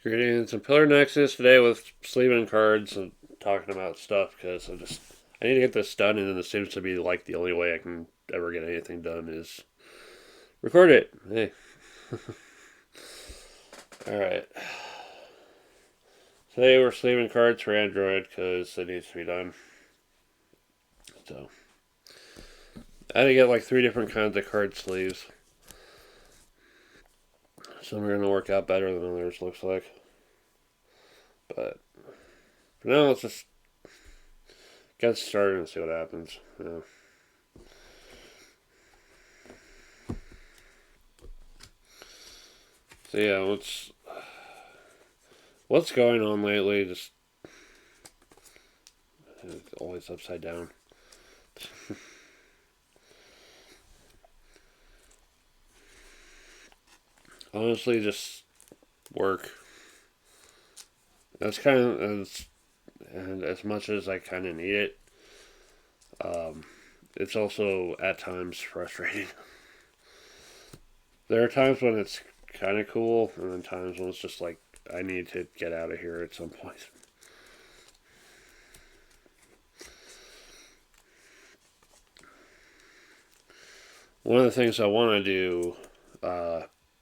Greetings and Pillar Nexus today with sleeving cards and talking about stuff because I need to get this done, and it seems to be like the only way I can ever get anything done is record it. Hey, all right. Today we're sleeving cards for Android because it needs to be done. So I had to get like three different kinds of card sleeves. Some are gonna work out better than others, looks like. But for now, let's just get started and see what happens. Yeah. So yeah, what's going on lately? Just it's always upside down. Honestly, just work. That's kind of as much as I kind of need it. Um, it's also at times frustrating. There are times when it's kind of cool, and then times when it's just like I need to get out of here at some point. One of the things I want to do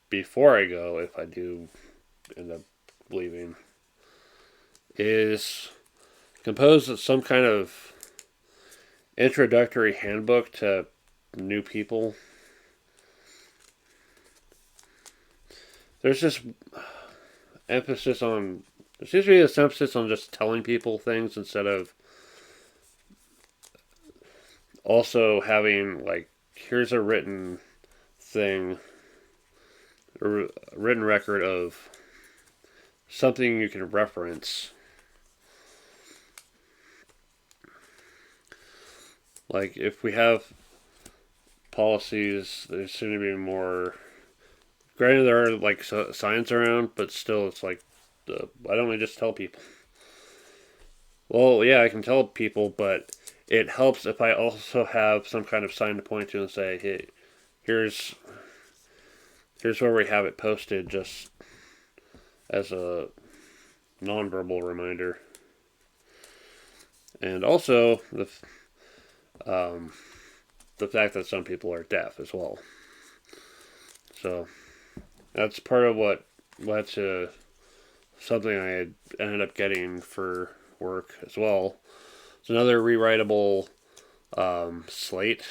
before I go, if I do end up leaving, is compose some kind of introductory handbook to new people. There's just emphasis on there seems to be this emphasis on just telling people things instead of also having like here's a written thing, a written record of something you can reference. Like if we have policies, there seem to be more. Granted, there are like signs around, but still, it's like, why don't we just tell people? Well, yeah, I can tell people, but it helps if I also have some kind of sign to point to and say, hey, here's here's where we have it posted, just as a nonverbal reminder. And also um, the fact that some people are deaf as well. So that's part of what led to something I had ended up getting for work as well. It's another rewritable slate.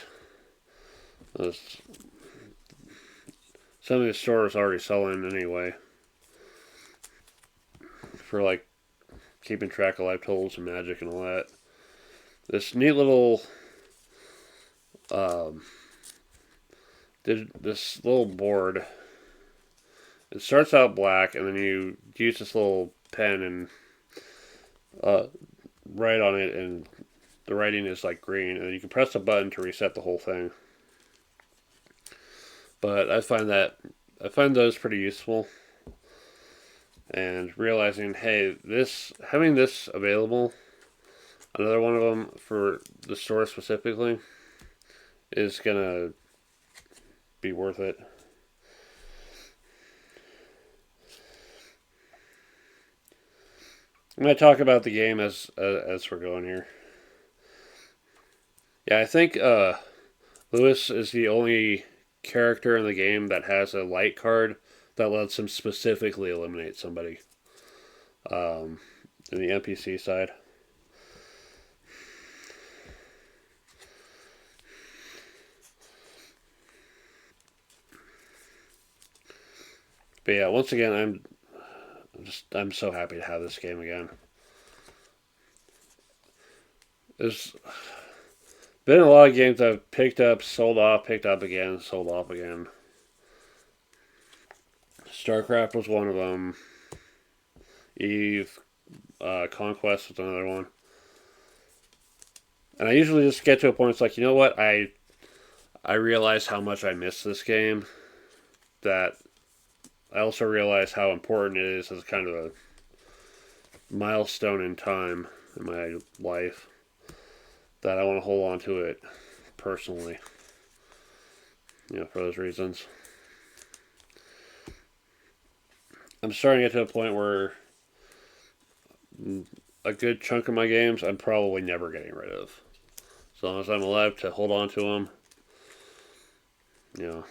It's some of the stores already selling anyway for like keeping track of life totals and magic and all that. This neat little um, this little board. It starts out black, and then you use this little pen and uh, write on it, and the writing is like green, and you can press a button to reset the whole thing. But I find those pretty useful, and realizing, hey, this having this available, another one of them for the store specifically, is gonna be worth it. I'm gonna talk about the game as we're going here. Yeah, I think Lewis is the only character in the game that has a light card that lets him specifically eliminate somebody um, in the NPC side. But yeah, once again, I'm so happy to have this game again. There's been a lot of games I've picked up, sold off, picked up again, sold off again. StarCraft was one of them. Eve, Conquest was another one. And I usually just get to a point. It's like, you know what? I realize how much I miss this game. That I also realize how important it is as kind of a milestone in time in my life. That I want to hold on to it personally. For those reasons. I'm starting to get to a point where a good chunk of my games I'm probably never getting rid of. As long as I'm alive to hold on to them, you know,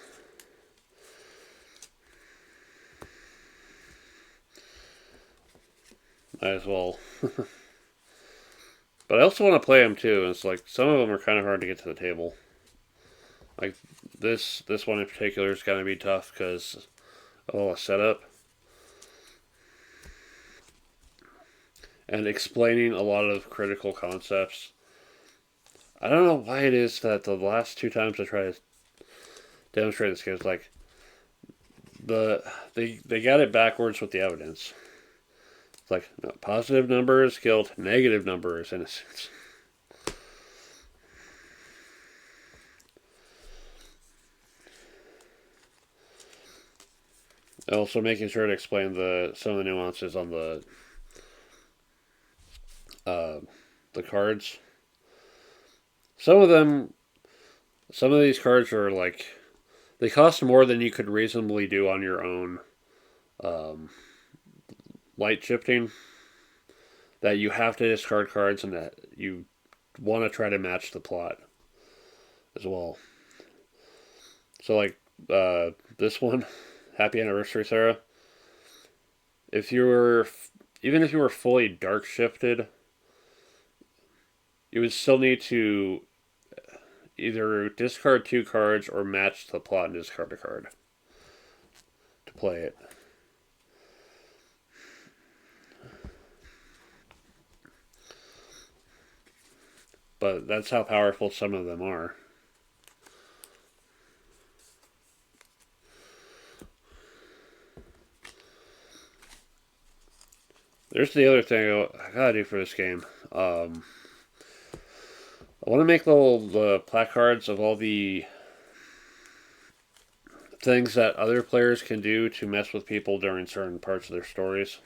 might as well. But I also want to play them too. And it's like some of them are kind of hard to get to the table. Like this one in particular is going to be tough because of all the setup and explaining a lot of critical concepts. I don't know why it is that the last two times I tried to demonstrate this game, it's like they got it backwards with the evidence. It's like no, positive number is guilt, negative number is innocence. Also, making sure to explain some of the nuances on uh, the cards. Some of them, some of these cards are like they cost more than you could reasonably do on your own um, light shifting. That you have to discard cards and that you want to try to match the plot as well. So like this one, Happy Anniversary, Sarah. If you were even if you were fully dark shifted, you would still need to either discard two cards or match the plot and discard a card to play it. But that's how powerful some of them are. There's the other thing I gotta do for this game. I want to make the placards of all the things that other players can do to mess with people during certain parts of their stories.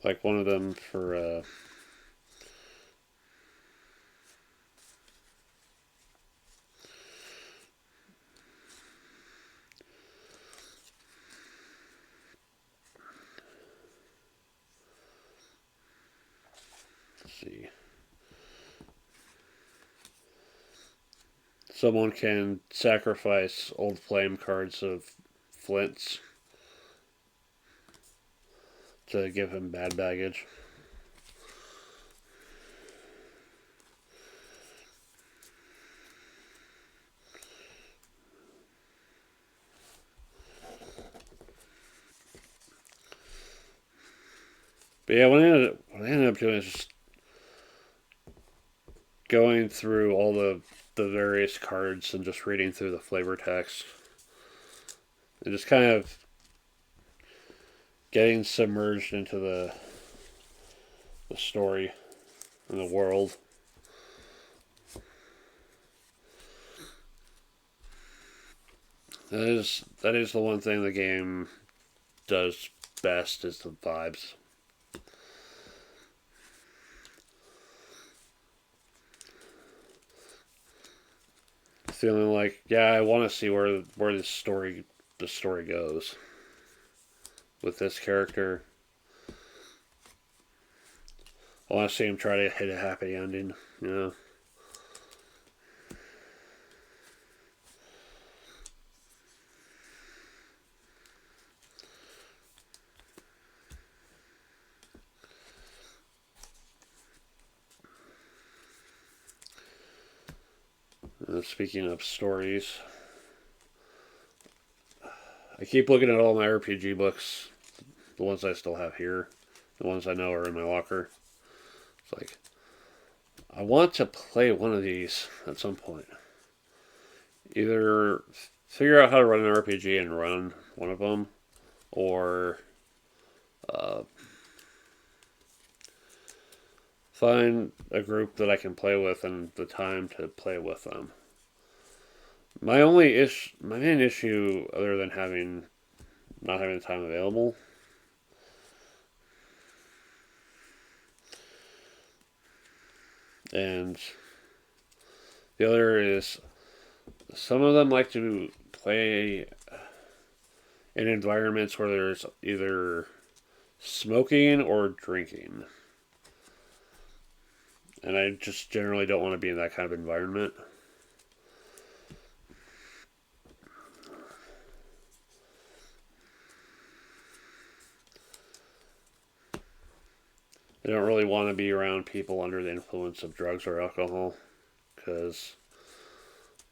Like one of them for let's see. Someone can sacrifice old flame cards of Flint's to give him bad baggage. But yeah, what I ended up doing is just going through all the various cards and just reading through the flavor text and just kind of getting submerged into the story and the world. That is the one thing the game does best is the vibes. Feeling like yeah, I want to see where the story goes with this character. I want to see him try to hit a happy ending. You know. Speaking of stories, I keep looking at all my RPG books, the ones I still have here, the ones I know are in my locker. It's like I want to play one of these at some point. Either figure out how to run an RPG and run one of them, or uh, find a group that I can play with and the time to play with them. My main issue, other than having not having the time available, and The other is some of them like to play in environments where there's either smoking or drinking. And I just generally don't want to be in that kind of environment. I don't really want to be around people under the influence of drugs or alcohol because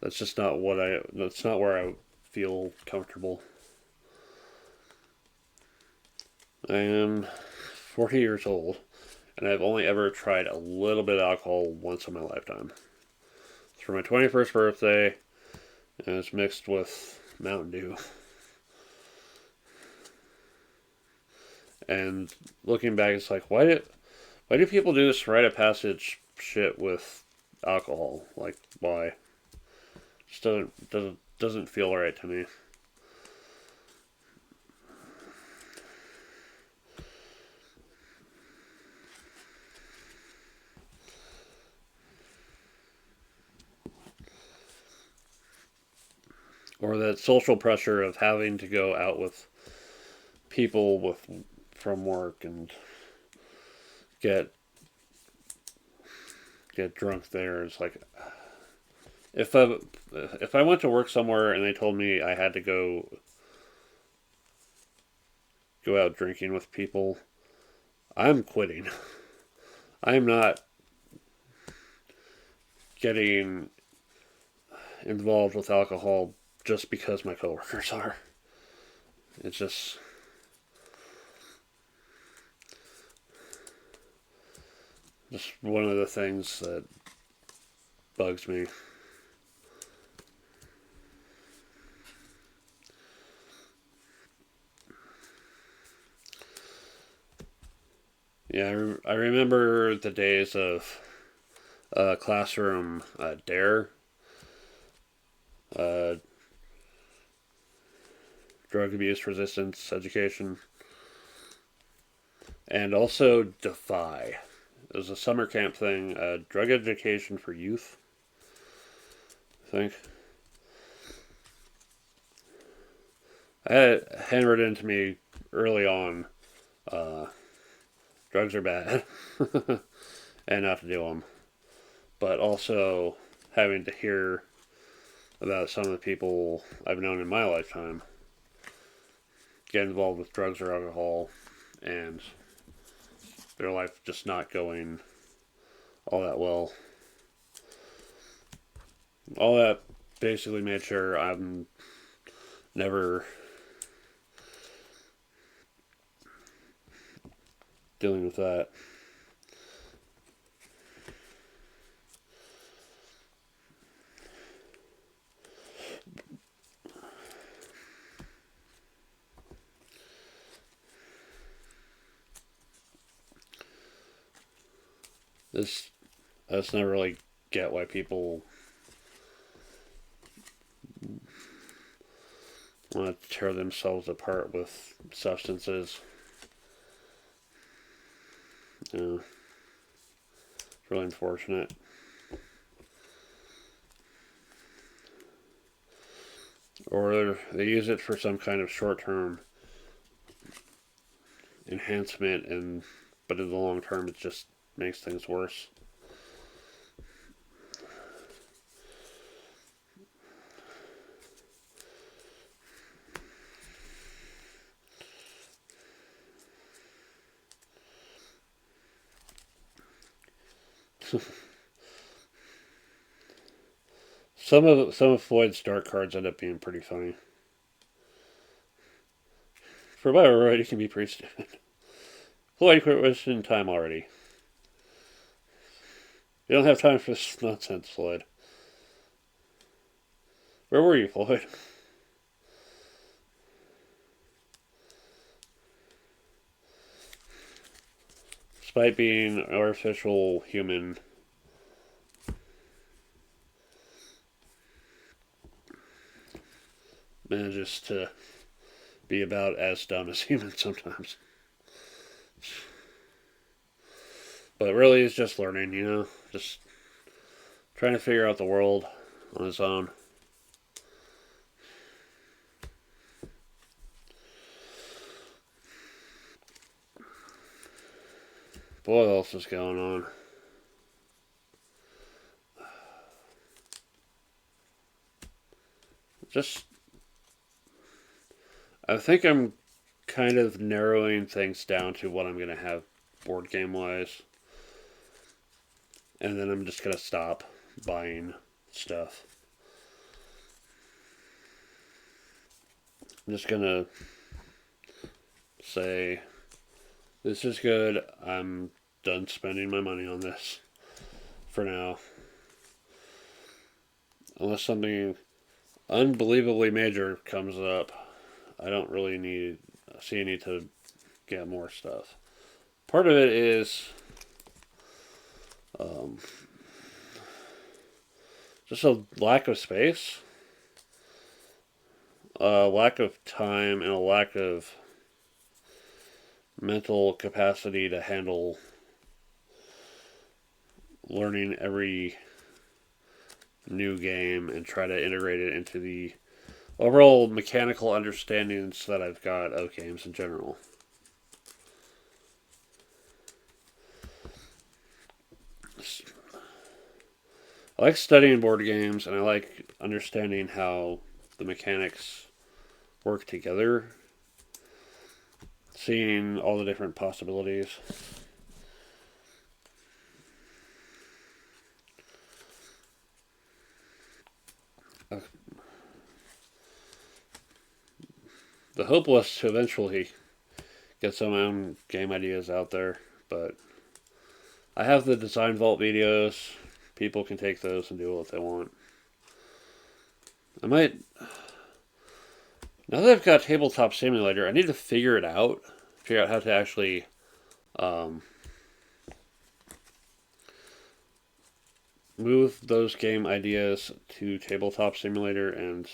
that's not where I feel comfortable. I am 40 years old and I've only ever tried a little bit of alcohol once in my lifetime. It's for my 21st birthday and it's mixed with Mountain Dew. And looking back, it's like, why do people do this rite of passage shit with alcohol? Like, why? Just doesn't feel right to me. Or that social pressure of having to go out with people with from work and get get drunk there. It's like if I went to work somewhere and they told me I had to go out drinking with people, I'm quitting. I'm not getting involved with alcohol just because my coworkers are. It's just one of the things that bugs me. Yeah, I remember the days of classroom dare, uh, drug abuse resistance education, and also Defy. It was a summer camp thing, drug education for youth, I think. I had handwritten to me early on, uh, drugs are bad, and not to do them. But also having to hear about some of the people I've known in my lifetime get involved with drugs or alcohol and their life just not going all that well. All that basically made sure I'm never dealing with that. This I just never really get why people want to tear themselves apart with substances. You know, it's really unfortunate. Or they use it for some kind of short term enhancement, and but in the long term, it just makes things worse. Some of Floyd's dark cards end up being pretty funny. For whatever right, he can be pretty stupid. Floyd quit wasting time already. You don't have time for this nonsense, Floyd. Where were you, Floyd? Despite being an artificial human, manages to be about as dumb as humans sometimes. But really, he's just learning, just trying to figure out the world on his own. But what else is going on? Just, I think I'm kind of narrowing things down to what I'm going to have board game wise. And then I'm just going to stop buying stuff. I'm just going to say, this is good. I'm done spending my money on this for now. Unless something unbelievably major comes up, I don't really see a need to get more stuff. Part of it is just a lack of space, a lack of time, and a lack of mental capacity to handle learning every new game and try to integrate it into the overall mechanical understandings that I've got of games in general. I like studying board games and I like understanding how the mechanics work together, seeing all the different possibilities. The hope was to eventually get some of my own game ideas out there, but I have the Design Vault videos. People can take those and do what they want. I might, now that I've got Tabletop Simulator, I need to figure out how to actually move those game ideas to Tabletop Simulator and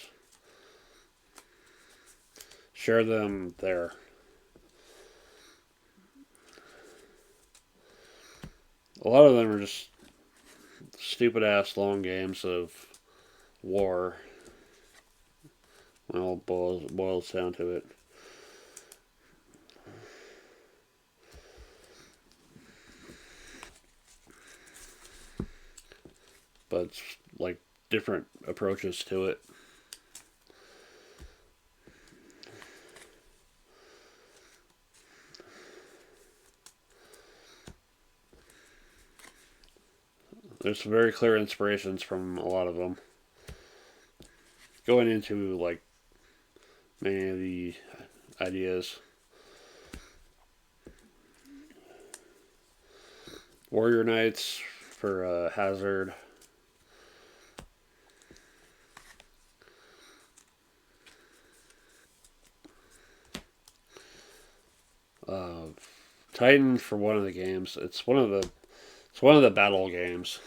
share them there. A lot of them are just stupid ass long games of war. Well, boils down to it. But it's like different approaches to it. There's some very clear inspirations from a lot of them. Going into like many of the ideas. Warrior Knights for Hazard. Titan for one of the games. It's one of the battle games.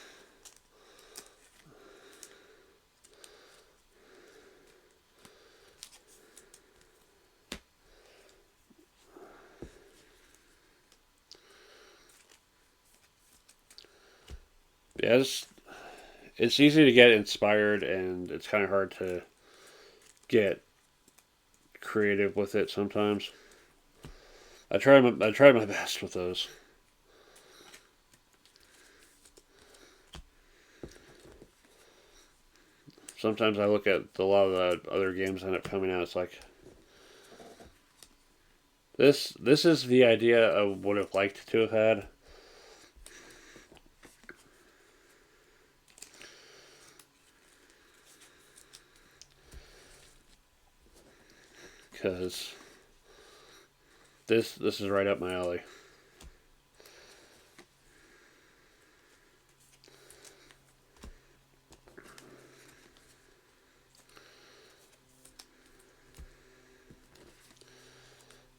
Yeah, it's easy to get inspired, and it's kind of hard to get creative with it sometimes. I try my best with those. Sometimes I look at a lot of the other games that end up coming out. It's like this is the idea I would have liked to have had. Because this is right up my alley.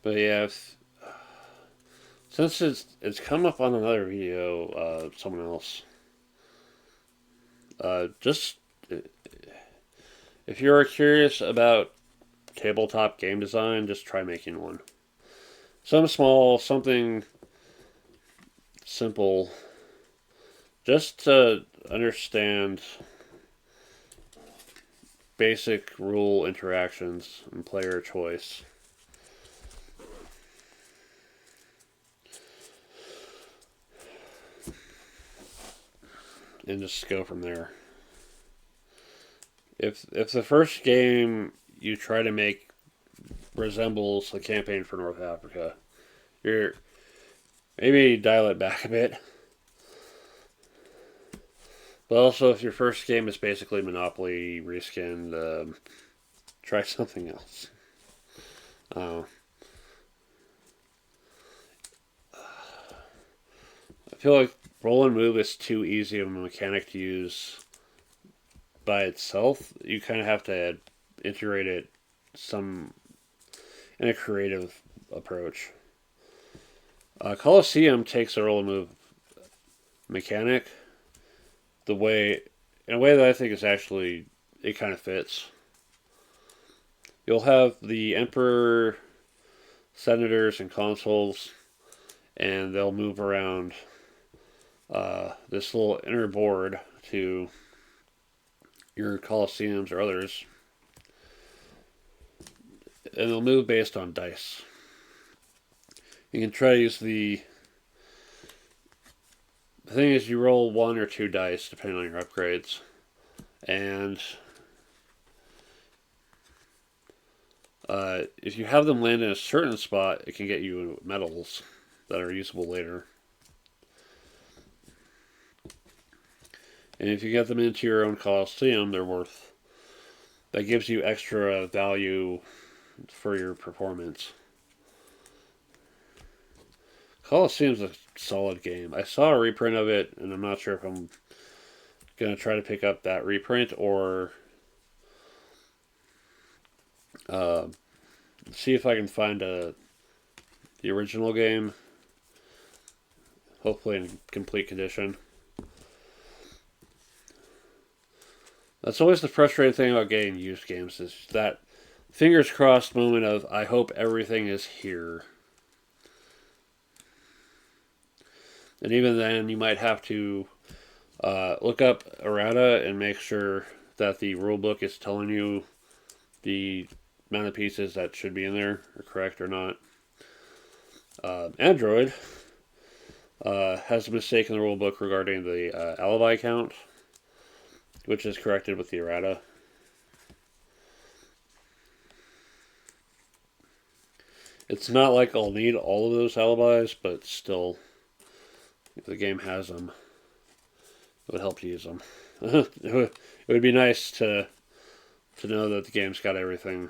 But yeah, since it's come up on another video, someone else. Just if you're curious about tabletop game design, just try making one. Something simple, just to understand basic rule interactions and player choice. And just go from there. If the first game you try to make resembles the campaign for North Africa, you're maybe dial it back a bit. But also, if your first game is basically Monopoly reskinned, try something else. I feel like roll and move is too easy of a mechanic to use by itself. You kind of have to integrate it some in a creative approach. Colosseum takes a roll and move mechanic the way in a way that I think is actually it kind of fits. You'll have the emperor, senators, and consuls, and they'll move around this little inner board to your colosseums or others, and they'll move based on dice. You can try to use the thing is you roll 1 or 2 dice depending on your upgrades, and if you have them land in a certain spot, it can get you medals that are usable later. And if you get them into your own Colosseum, they're worth. That gives you extra value for your performance. Colosseum's a solid game. I saw a reprint of it, and I'm not sure if I'm going to try to pick up that reprint or see if I can find the original game, hopefully in complete condition. That's always the frustrating thing about getting used games is that fingers crossed moment of I hope everything is here. And even then, you might have to look up errata and make sure that the rulebook is telling you the amount of pieces that should be in there are correct or not. Android has a mistake in the rulebook regarding the alibi count, which is corrected with the errata. It's not like I'll need all of those alibis, but still, if the game has them, it would help to use them. It would be nice to know that the game's got everything.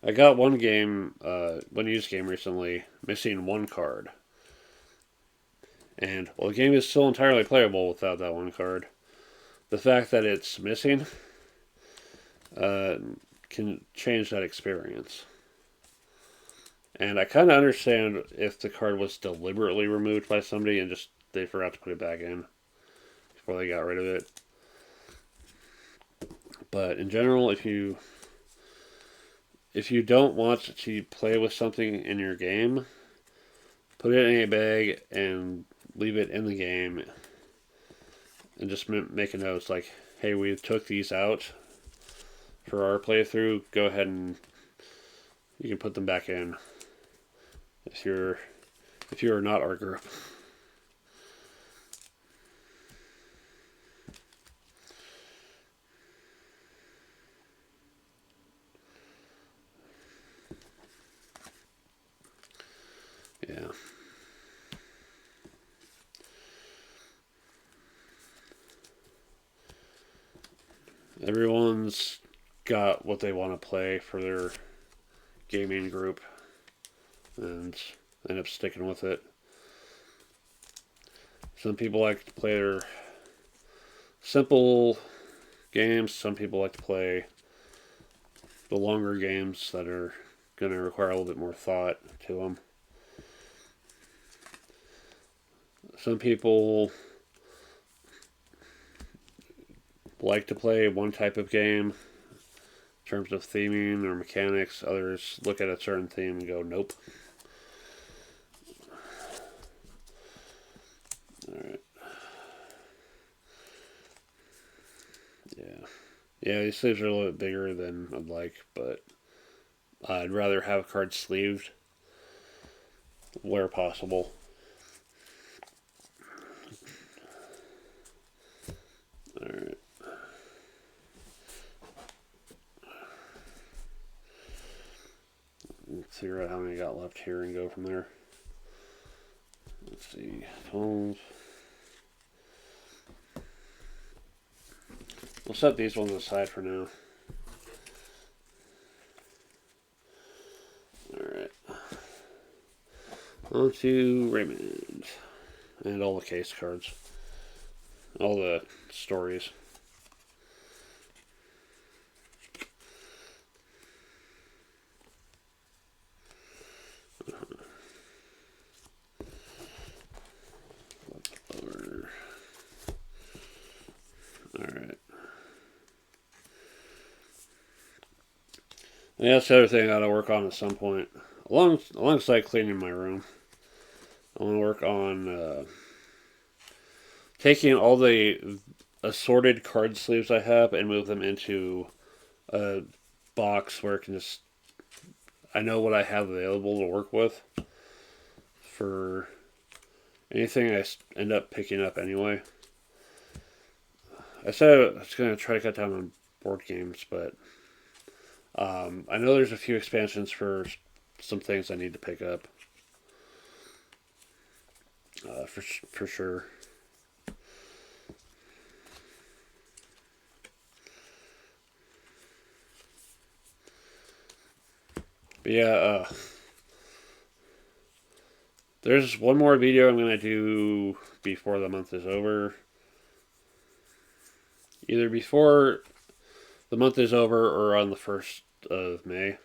I got one used game recently, missing one card. And while the game is still entirely playable without that one card, the fact that it's missing can change that experience. And I kind of understand if the card was deliberately removed by somebody and just they forgot to put it back in before they got rid of it. But in general, if you don't want to play with something in your game, put it in a bag and leave it in the game and just make a note like, hey, we took these out for our playthrough. Go ahead and you can put them back in if you're not our group. Yeah. Everyone's got what they want to play for their gaming group and end up sticking with it. Some people like to play their simple games. Some people like to play the longer games that are going to require a little bit more thought to them. Some people like to play one type of game in terms of theming or mechanics. Others look at a certain theme and go, nope. Alright. Yeah. Yeah, these sleeves are a little bit bigger than I'd like, but I'd rather have cards sleeved where possible. Alright. Let's figure out how many I got left here and go from there. Let's see. Phones. We'll set these ones aside for now. Alright. On to Raymond. And all the case cards. All the stories. Alright. Yeah, that's the other thing I gotta work on at some point. Alongside cleaning my room. I want to work on taking all the assorted card sleeves I have and move them into a box where I know what I have available to work with for anything I end up picking up anyway. I said I was going to try to cut down on board games, but I know there's a few expansions for some things I need to pick up. For sure. But yeah, there's one more video I'm gonna do before the month is over. Either before the month is over or on the 1st of May.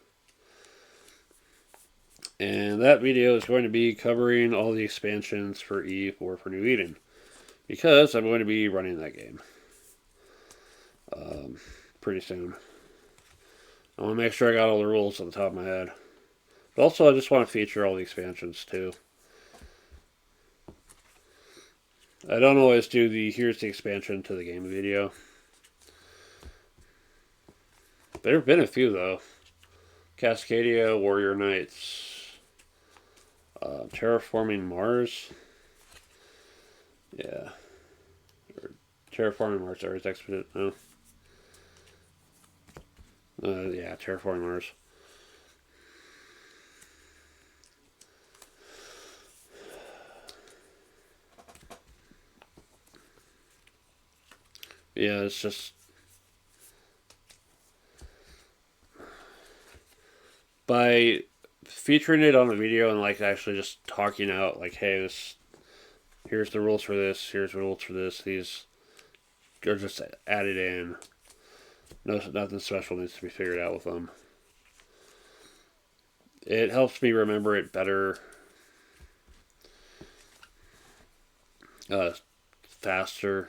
And that video is going to be covering all the expansions for Eve War for New Eden. Because I'm going to be running that game pretty soon. I want to make sure I got all the rules on the top of my head. But also, I just want to feature all the expansions too. I don't always do the here's the expansion to the game video. There have been a few though. Cascadia, Warrior Knights, Terraforming Mars. Yeah. Or Terraforming Mars, or is Expedition? No. Yeah, Terraforming Mars. Yeah, it's just by featuring it on a video and like actually just talking out like, hey, this here's the rules for this, here's the rules for this. These are just added in. No, nothing special needs to be figured out with them. It helps me remember it better, faster.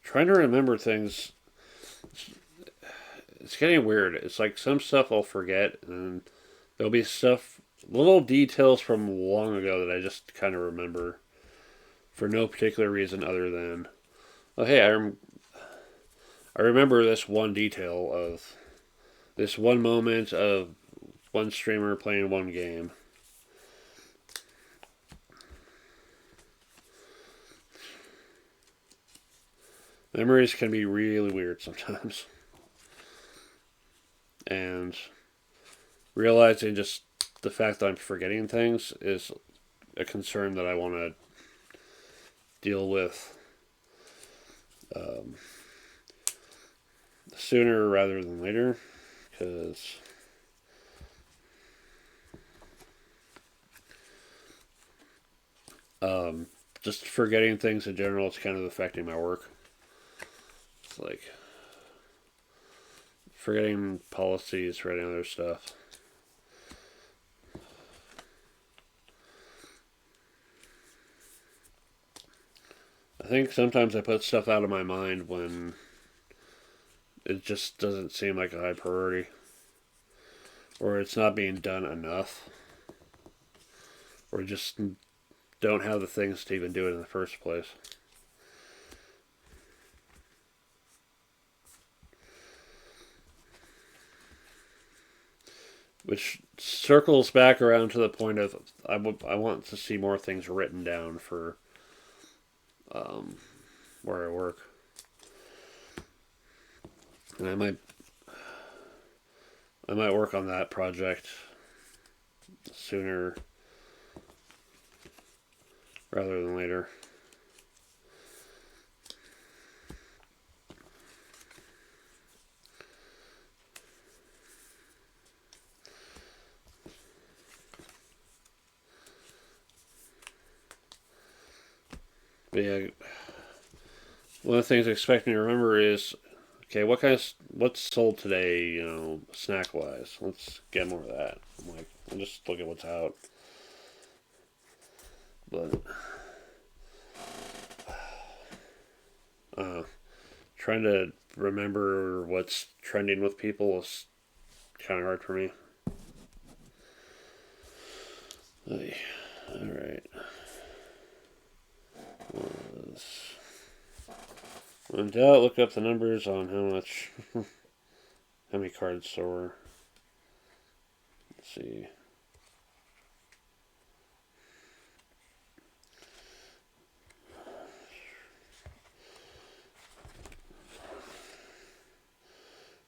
Trying to remember things, it's getting weird. It's like some stuff I'll forget, and there'll be stuff, little details from long ago that I just kind of remember for no particular reason other than, oh hey, I remember this one detail of this one moment of one streamer playing one game. Memories can be really weird sometimes. And realizing just the fact that I'm forgetting things is a concern that I want to deal with sooner rather than later. Because just forgetting things in general is kind of affecting my work. It's like forgetting policies, writing other stuff. I think sometimes I put stuff out of my mind when it just doesn't seem like a high priority, or it's not being done enough, or just don't have the things to even do it in the first place. Which circles back around to the point of I want to see more things written down for um, where I work, and I might work on that project sooner rather than later. But yeah, one of the things I expect me to remember is, okay, what's sold today, snack wise. Let's get more of that. I'm like, I'll just look at what's out. But trying to remember what's trending with people is kind of hard for me. All right. In doubt, look up the numbers on how many cards there were. Let's see.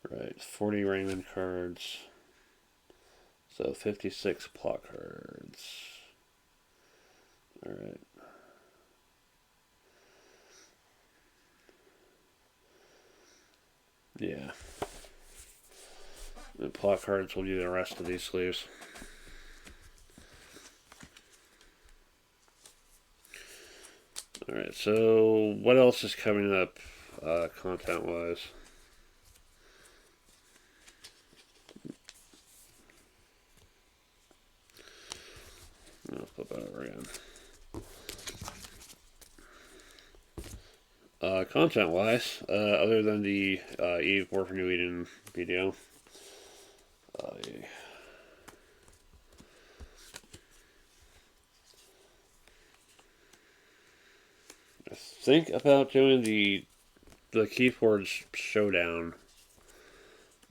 Right, 40 Raymond cards. So 56 plot cards. Alright. Yeah. The plot cards will do the rest of these sleeves. Alright, so what else is coming up content wise? I'll flip it over again. Content wise, other than the Eve War for New Eden video, I think about doing the Keyforge Showdown.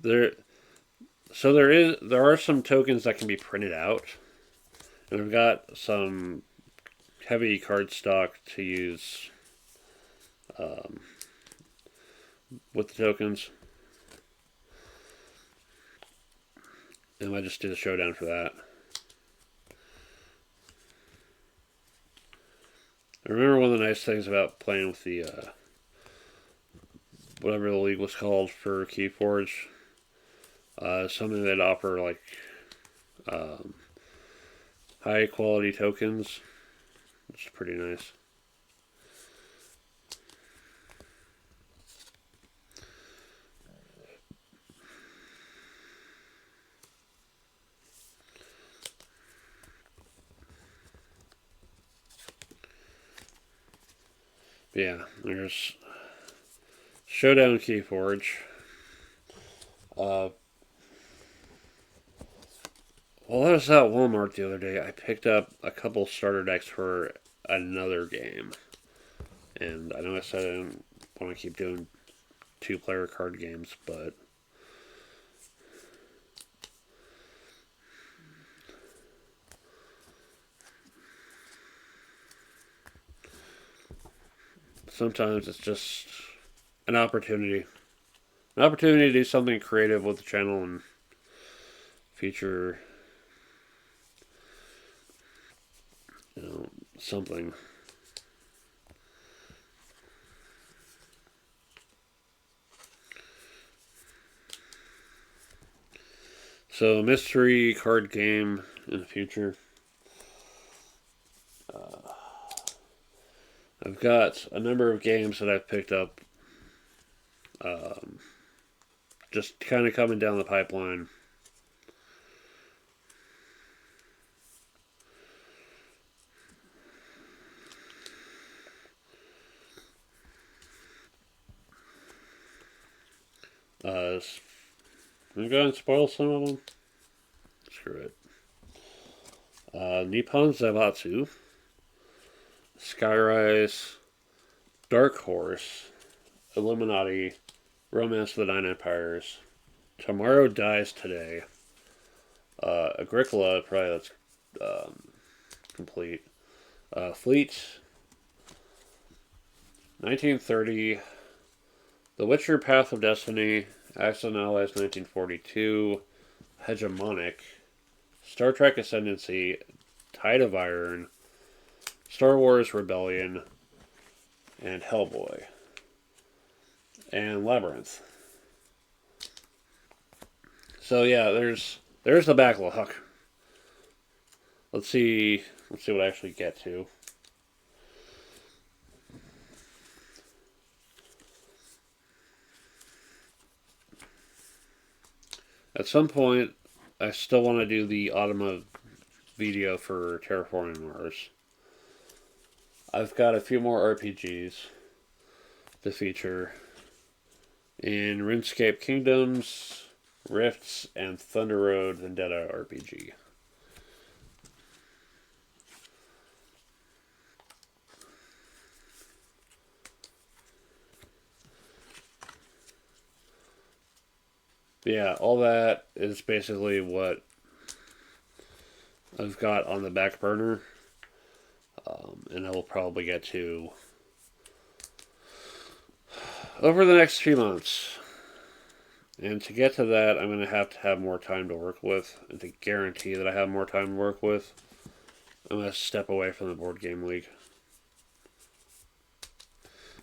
There are some tokens that can be printed out, and I've got some heavy card stock to use with the tokens. And I just do the showdown for that. I remember one of the nice things about playing with the whatever the league was called for Keyforge, something that offer like high quality tokens, which is pretty nice. Yeah, there's Showdown Keyforge. While I was at Walmart the other day, I picked up a couple starter decks for another game. And I know I said I didn't want to keep doing 2-player card games, but sometimes it's just an opportunity. An opportunity to do something creative with the channel and feature, something. So, mystery card game in the future. I've got a number of games that I've picked up, just kind of coming down the pipeline. I'm going to go and spoil some of them. Screw it. Nippon Zaibatsu, Skyrise, Dark Horse, Illuminati, Romance of the Nine Empires, Tomorrow Dies Today, Agricola, probably that's complete. Fleet, 1930, The Witcher Path of Destiny, Axis and Allies 1942, Hegemonic, Star Trek Ascendancy, Tide of Iron, Star Wars Rebellion, and Hellboy. And Labyrinth. So yeah, there's the backlog. Let's see what I actually get to. At some point, I still want to do the Automa video for Terraforming Mars. I've got a few more RPGs to feature in RuneScape Kingdoms, Rifts, and Thunder Road Vendetta RPG. Yeah, all that is basically what I've got on the back burner. And I will probably get to over the next few months. And to get to that, I'm going to have more time to work with. And to guarantee that I have more time to work with, I'm going to step away from the Board Game League.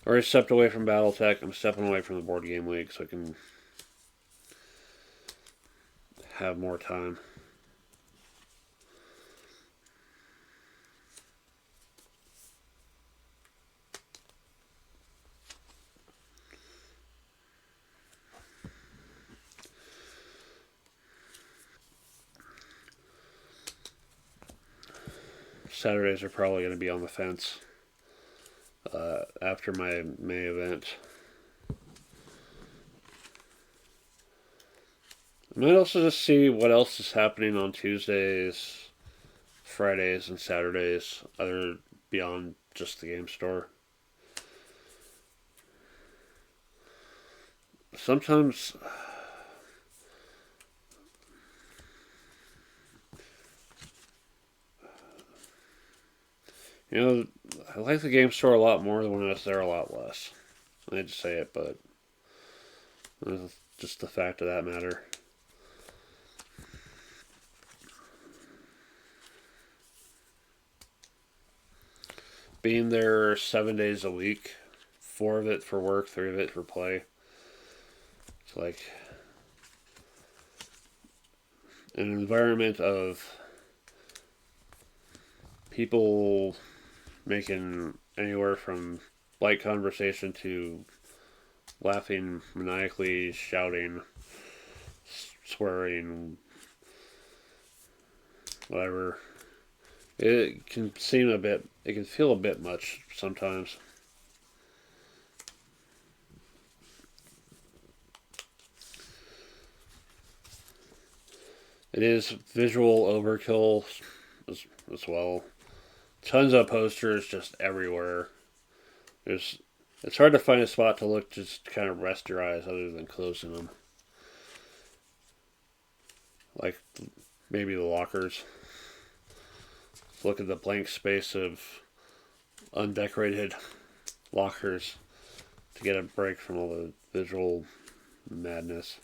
I already stepped away from Battletech. I'm stepping away from the Board Game League so I can have more time. Saturdays are probably going to be on the fence after my May event. I might also just see what else is happening on Tuesdays, Fridays, and Saturdays, other beyond just the game store. Sometimes I like the game store a lot more than when I was there a lot less. I hate to say it, but it's just the fact of that matter. Being there 7 days a week, 4 of it for work, 3 of it for play. It's like an environment of people making anywhere from light conversation to laughing maniacally, shouting, swearing, whatever. It can feel a bit much sometimes. It is visual overkill as well. Tons of posters just everywhere. It's hard to find a spot to look, just kind of rest your eyes other than closing them. Like maybe the lockers. Look at the blank space of undecorated lockers to get a break from all the visual madness.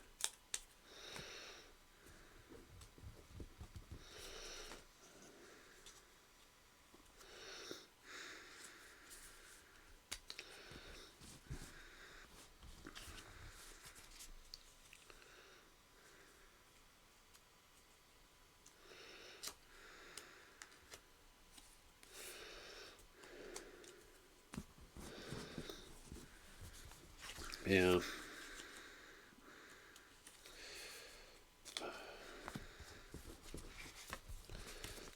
Yeah.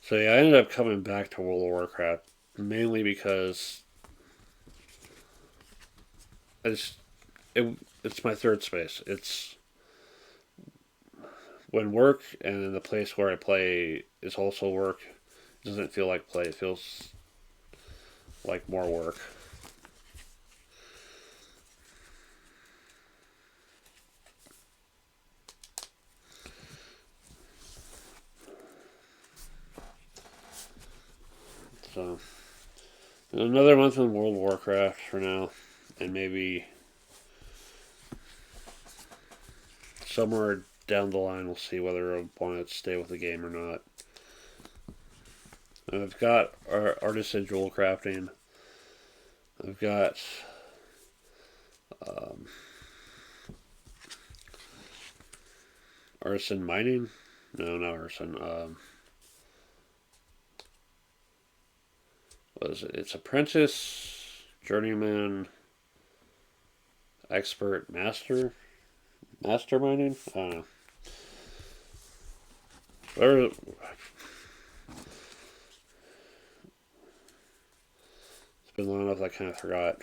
So yeah, I ended up coming back to World of Warcraft mainly because I just it's my third space. It's when work and the place where I play is also work. It doesn't feel like play. It feels like more work. So another month in World of Warcraft for now, and maybe somewhere down the line we'll see whether I want to stay with the game or not. And I've got artisan jewel crafting. I've got um, artisan mining. No, not artisan. What is it? It's apprentice, journeyman, expert, master, master mining. I don't know. Whatever. It's been long enough I kind of forgot.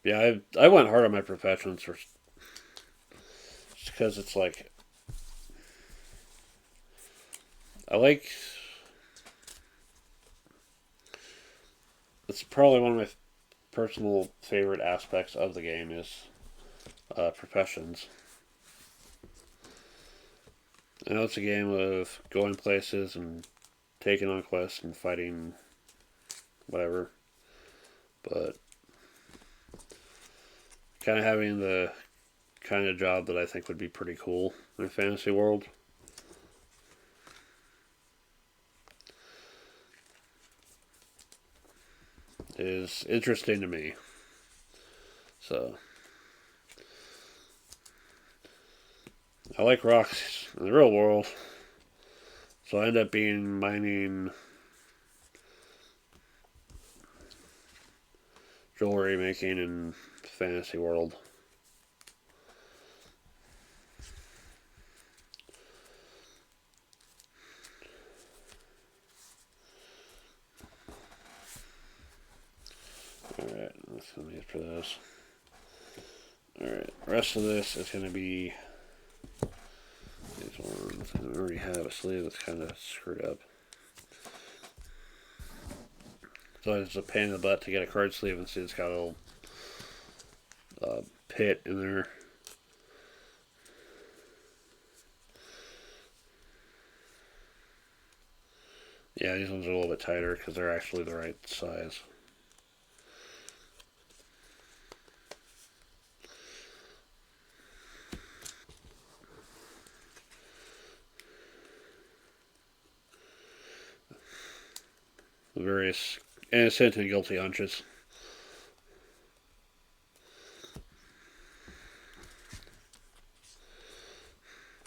Yeah, I went hard on my professions for just because it's like I like. It's probably one of my personal favorite aspects of the game is professions. I know it's a game of going places and taking on quests and fighting whatever, but kind of having the kind of job that I think would be pretty cool in a fantasy world. Is interesting to me. So I like rocks in the real world. So I end up being mining jewelry making in fantasy world. Alright, that's going to be it for this. Alright, the rest of this is going to be these ones. I already have a sleeve that's kind of screwed up. So it's a pain in the butt to get a card sleeve and see it's got a little pit in there. Yeah, these ones are a little bit tighter because they're actually the right size. The various innocent and guilty hunches.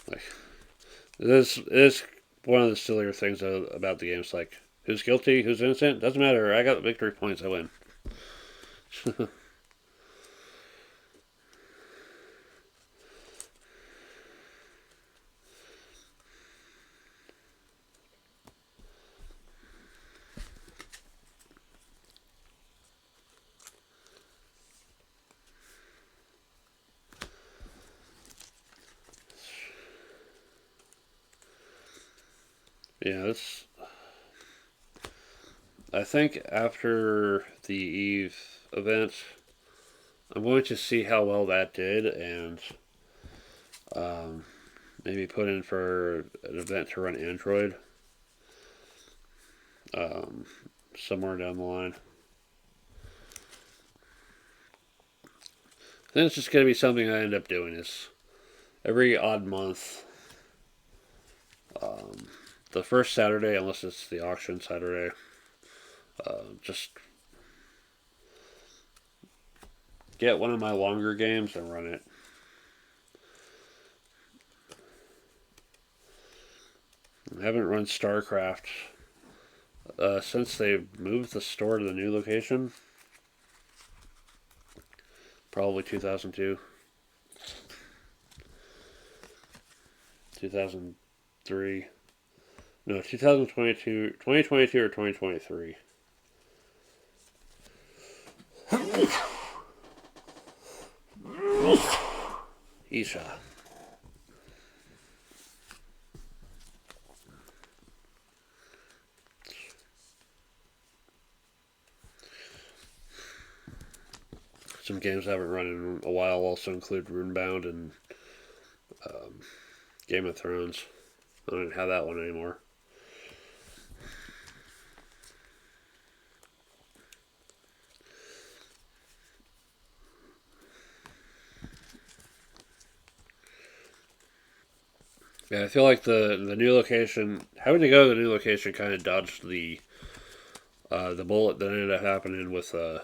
Like, this is one of the sillier things about the game. It's like, who's guilty, who's innocent? Doesn't matter. I got victory points. I win. Yeah, this. I think after the Eve event, I'm going to see how well that did and um, maybe put in for an event to run Android um, somewhere down the line. Then it's just going to be something I end up doing is every odd month, um, the first Saturday, unless it's the auction Saturday, just get one of my longer games and run it. I haven't run StarCraft since they moved the store to the new location. Probably 2002. 2003. No, 2022. 2022 or 2023. Isha. Some games I haven't run in a while also include Runebound and um, Game of Thrones. I don't even have that one anymore. Yeah, I feel like the new location, having to go to the new location, kind of dodged the bullet that ended up happening with the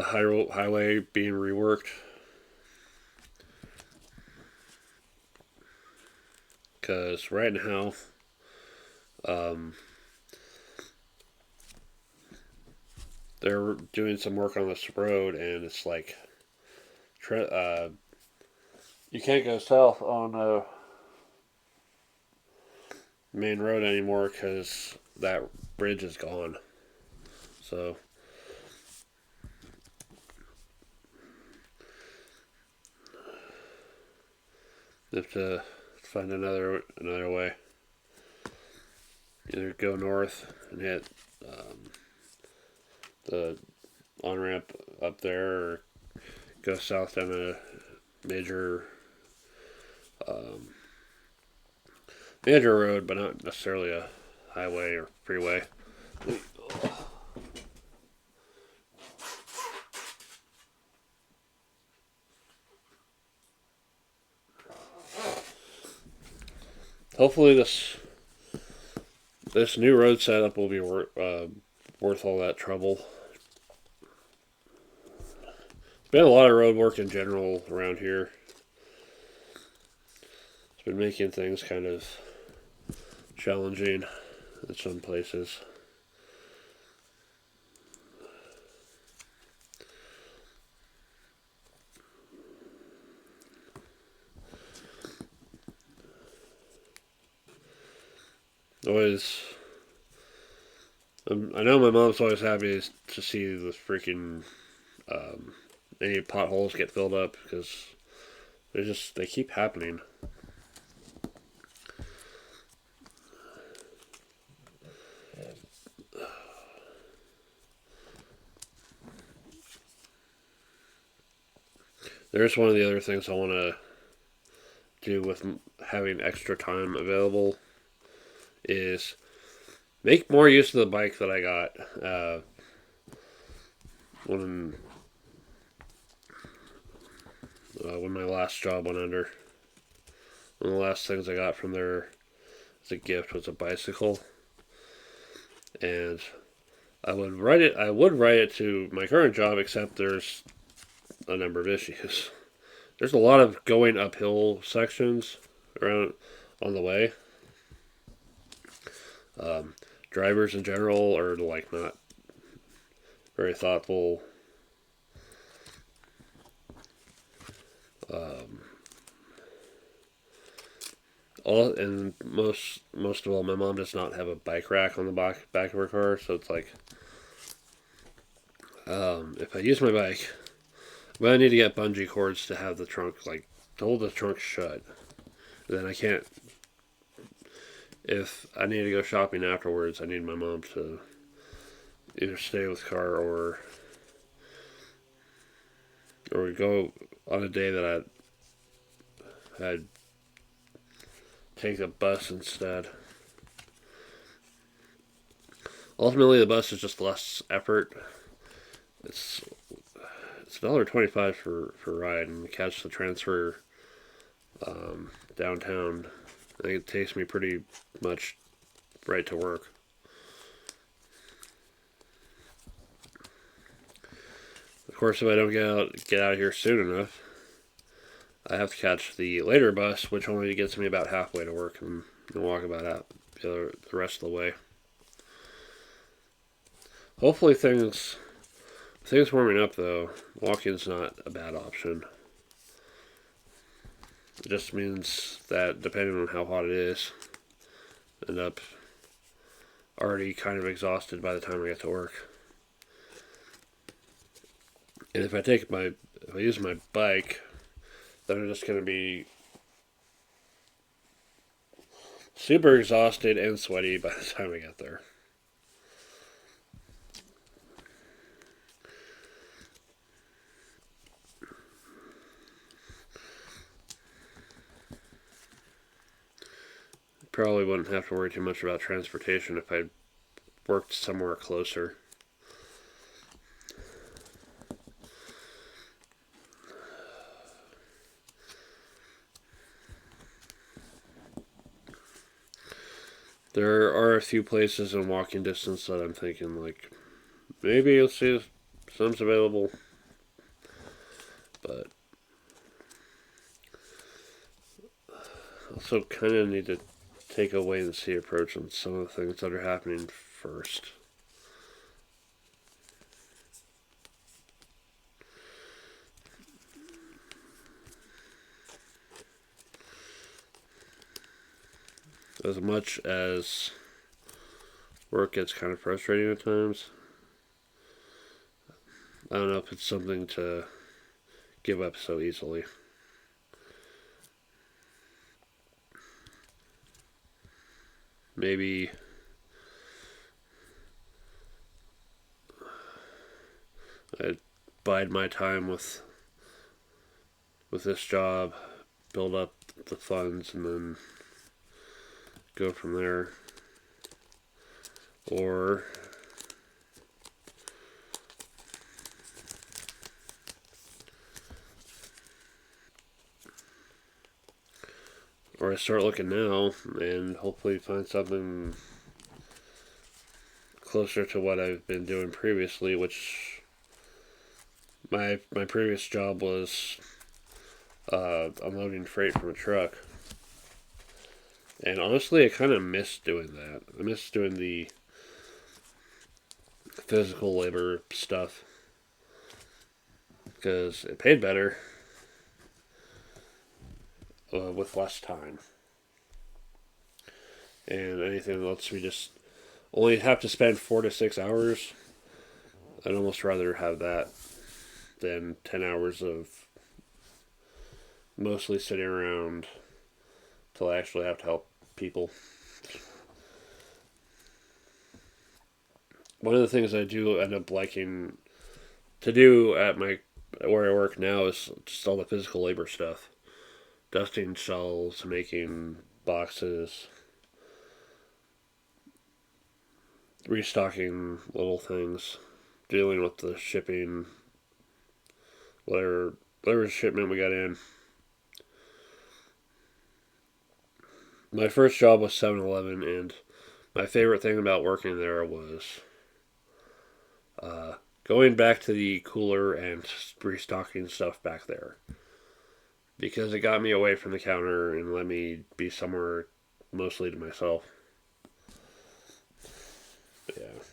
highway being reworked. Because right now, um, they're doing some work on this road, and it's like you can't go south on the main road anymore because that bridge is gone. So you have to find another way. Either go north and hit the on ramp up there, or go south down a major um, major road, but not necessarily a highway or freeway. Hopefully, this new road setup will be worth all that trouble. There's been a lot of road work in general around here. It's been making things kind of challenging in some places. Always, I know my mom's always happy to see the freaking um, any potholes get filled up because they keep happening. There's one of the other things I want to do with having extra time available is make more use of the bike that I got when when my last job went under. One of the last things I got from there as a gift was a bicycle, and I would write it to my current job, except there's a number of issues. There's a lot of going uphill sections around on the way. Drivers in general are like not very thoughtful. Um, and most of all, my mom does not have a bike rack on the back of her car, so it's like if I use my bike, but I need to get bungee cords to have the trunk to hold the trunk shut. Then I can't. If I need to go shopping afterwards, I need my mom to either stay with the car or go on a day that I'd take a bus instead. Ultimately, the bus is just less effort. It's $1.25 for a ride, and catch the transfer downtown. I think it takes me pretty much right to work. Of course, if I don't get out of here soon enough, I have to catch the later bus, which only gets me about halfway to work, and walk about out the rest of the way. Hopefully, things warming up though. Walking's not a bad option. It just means that depending on how hot it is, I end up already kind of exhausted by the time I get to work. And if I use my bike They're just going to be super exhausted and sweaty by the time I get there. Probably wouldn't have to worry too much about transportation if I worked somewhere closer. There are a few places in walking distance that I'm thinking, like, maybe you'll see some's available. But also kind of need to take a wait and see approach on some of the things that are happening first. As much as work gets kind of frustrating at times, I don't know if it's something to give up so easily. Maybe I'd bide my time with this job, build up the funds, and then go from there. Or I start looking now and hopefully find something closer to what I've been doing previously, which my previous job was unloading freight from a truck. And honestly, I kind of miss doing that. I miss doing the physical labor stuff because it paid better with less time. And anything that lets me just only have to spend 4 to 6 hours, I'd almost rather have that than 10 hours of mostly sitting around till I actually have to help people. One of the things I do end up liking to do at where I work now is just all the physical labor stuff. Dusting shelves, making boxes, restocking little things, dealing with the shipping, whatever shipment we got in. My first job was 7-Eleven, and my favorite thing about working there was going back to the cooler and restocking stuff back there. Because it got me away from the counter and let me be somewhere mostly to myself. Yeah.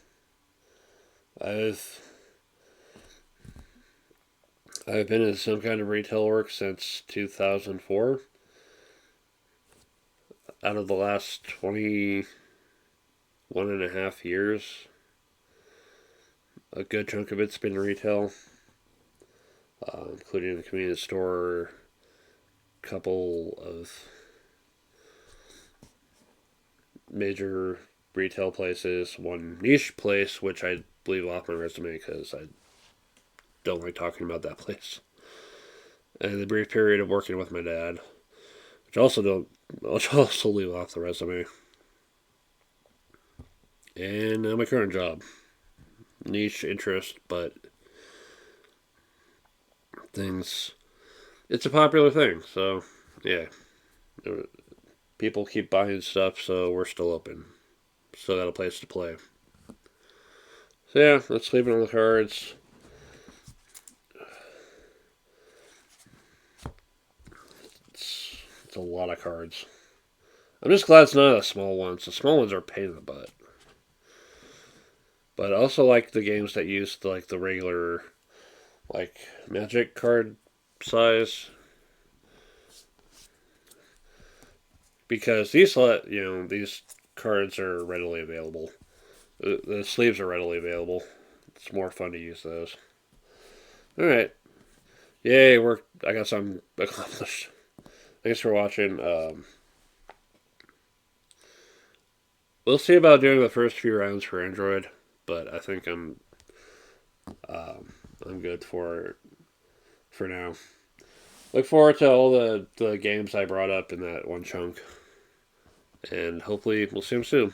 I've been in some kind of retail work since 2004. Out of the last 21 and a half years, a good chunk of it's been retail, including the convenience store, couple of major retail places, one niche place, which I leave off my resume because I don't like talking about that place, and the brief period of working with my dad, which also leave off the resume, and my current job, niche interest, but things. It's a popular thing, so yeah. People keep buying stuff, so we're still open. Still got a place to play. So yeah, let's leave it on the cards. It's a lot of cards. I'm just glad it's not the small ones. The small ones are a pain in the butt. But I also like the games that use the regular, like, Magic card size. Because these cards are readily available. The sleeves are readily available. It's more fun to use those. Alright. Yay, I got something accomplished. Thanks for watching. We'll see about doing the first few rounds for Android, but I think I'm good for now. Look forward to all the games I brought up in that one chunk, and hopefully we'll see them soon.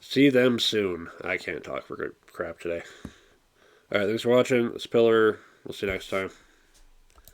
See them soon. I can't talk for good crap today. All right, thanks for watching. It's Pillar. We'll see you next time.